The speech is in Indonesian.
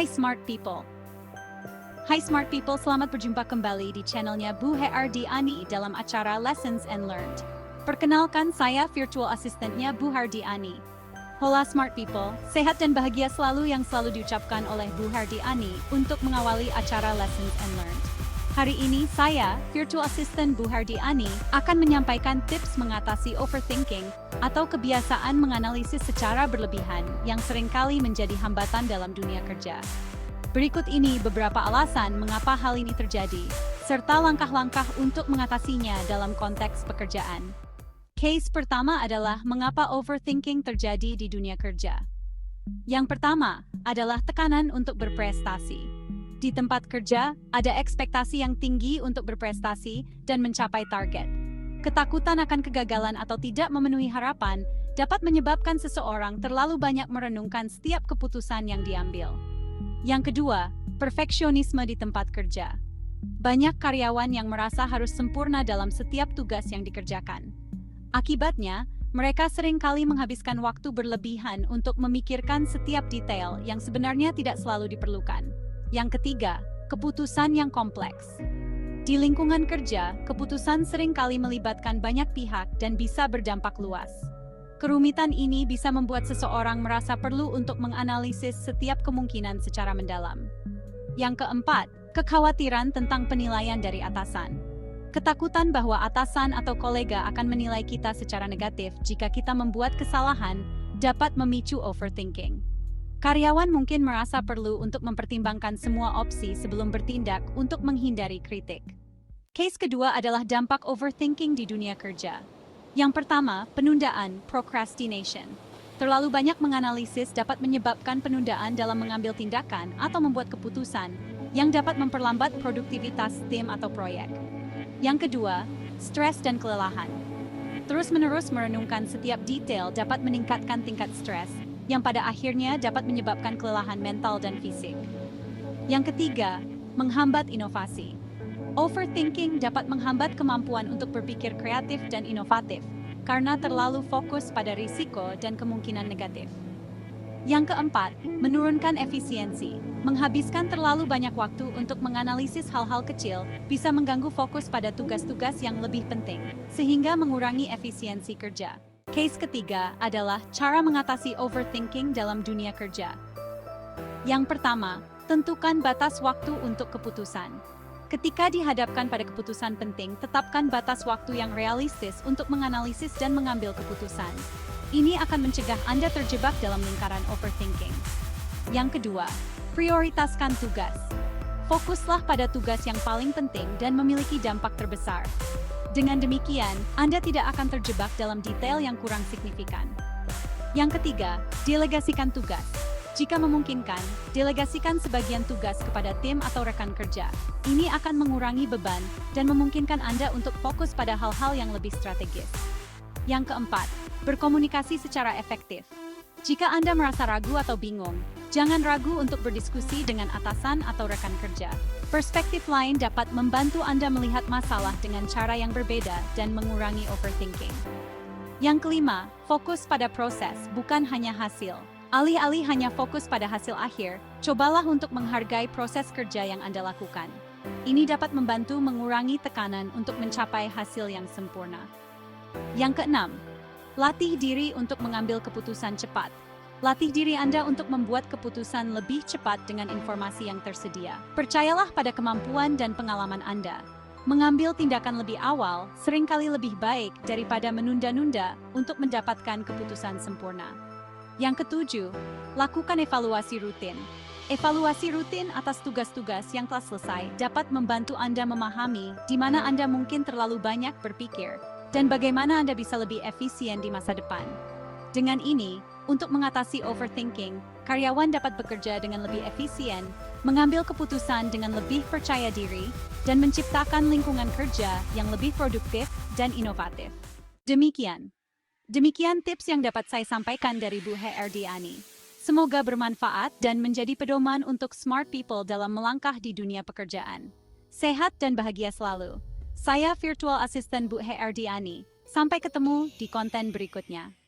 Hai Smart People. Hai Smart People, selamat berjumpa kembali di channelnya Bu Hardi Ani dalam acara Lessons and Learned. Perkenalkan, saya virtual assistantnya Bu Hardi Ani. Hola Smart People, sehat dan bahagia selalu yang selalu diucapkan oleh Bu Hardi Ani untuk mengawali acara Lessons and Learned. Hari ini saya, virtual assistant Bu Hardi Ani, akan menyampaikan tips mengatasi overthinking atau kebiasaan menganalisis secara berlebihan yang seringkali menjadi hambatan dalam dunia kerja. Berikut ini beberapa alasan mengapa hal ini terjadi, serta langkah-langkah untuk mengatasinya dalam konteks pekerjaan. Case pertama adalah mengapa overthinking terjadi di dunia kerja. Yang pertama adalah tekanan untuk berprestasi. Di tempat kerja, ada ekspektasi yang tinggi untuk berprestasi dan mencapai target. Ketakutan akan kegagalan atau tidak memenuhi harapan dapat menyebabkan seseorang terlalu banyak merenungkan setiap keputusan yang diambil. Yang kedua, perfeksionisme di tempat kerja. Banyak karyawan yang merasa harus sempurna dalam setiap tugas yang dikerjakan. Akibatnya, mereka seringkali menghabiskan waktu berlebihan untuk memikirkan setiap detail yang sebenarnya tidak selalu diperlukan. Yang ketiga, keputusan yang kompleks. Di lingkungan kerja, keputusan seringkali melibatkan banyak pihak dan bisa berdampak luas. Kerumitan ini bisa membuat seseorang merasa perlu untuk menganalisis setiap kemungkinan secara mendalam. Yang keempat, kekhawatiran tentang penilaian dari atasan. Ketakutan bahwa atasan atau kolega akan menilai kita secara negatif jika kita membuat kesalahan dapat memicu overthinking. Karyawan mungkin merasa perlu untuk mempertimbangkan semua opsi sebelum bertindak untuk menghindari kritik. Case kedua adalah dampak overthinking di dunia kerja. Yang pertama, penundaan, procrastination. Terlalu banyak menganalisis dapat menyebabkan penundaan dalam mengambil tindakan atau membuat keputusan yang dapat memperlambat produktivitas tim atau proyek. Yang kedua, stres dan kelelahan. Terus-menerus merenungkan setiap detail dapat meningkatkan tingkat stres, yang pada akhirnya dapat menyebabkan kelelahan mental dan fisik. Yang ketiga, menghambat inovasi. Overthinking dapat menghambat kemampuan untuk berpikir kreatif dan inovatif, karena terlalu fokus pada risiko dan kemungkinan negatif. Yang keempat, menurunkan efisiensi. Menghabiskan terlalu banyak waktu untuk menganalisis hal-hal kecil bisa mengganggu fokus pada tugas-tugas yang lebih penting, sehingga mengurangi efisiensi kerja. Case ketiga adalah cara mengatasi overthinking dalam dunia kerja. Yang pertama, tentukan batas waktu untuk keputusan. Ketika dihadapkan pada keputusan penting, tetapkan batas waktu yang realistis untuk menganalisis dan mengambil keputusan. Ini akan mencegah Anda terjebak dalam lingkaran overthinking. Yang kedua, prioritaskan tugas. Fokuslah pada tugas yang paling penting dan memiliki dampak terbesar. Dengan demikian, Anda tidak akan terjebak dalam detail yang kurang signifikan. Yang ketiga, delegasikan tugas. Jika memungkinkan, delegasikan sebagian tugas kepada tim atau rekan kerja. Ini akan mengurangi beban dan memungkinkan Anda untuk fokus pada hal-hal yang lebih strategis. Yang keempat, berkomunikasi secara efektif. Jika Anda merasa ragu atau bingung, jangan ragu untuk berdiskusi dengan atasan atau rekan kerja. Perspektif lain dapat membantu Anda melihat masalah dengan cara yang berbeda dan mengurangi overthinking. Yang kelima, fokus pada proses, bukan hanya hasil. Alih-alih hanya fokus pada hasil akhir, cobalah untuk menghargai proses kerja yang Anda lakukan. Ini dapat membantu mengurangi tekanan untuk mencapai hasil yang sempurna. Yang keenam, latih diri untuk mengambil keputusan cepat. Latih diri Anda untuk membuat keputusan lebih cepat dengan informasi yang tersedia. Percayalah pada kemampuan dan pengalaman Anda. Mengambil tindakan lebih awal seringkali lebih baik daripada menunda-nunda untuk mendapatkan keputusan sempurna. Yang ketujuh, lakukan evaluasi rutin. Evaluasi rutin atas tugas-tugas yang telah selesai dapat membantu Anda memahami di mana Anda mungkin terlalu banyak berpikir dan bagaimana Anda bisa lebih efisien di masa depan. Dengan ini, untuk mengatasi overthinking, karyawan dapat bekerja dengan lebih efisien, mengambil keputusan dengan lebih percaya diri, dan menciptakan lingkungan kerja yang lebih produktif dan inovatif. Demikian tips yang dapat saya sampaikan dari Bu Hardi Ani. Semoga bermanfaat dan menjadi pedoman untuk smart people dalam melangkah di dunia pekerjaan. Sehat dan bahagia selalu. Saya virtual assistant Bu Hardi Ani. Sampai ketemu di konten berikutnya.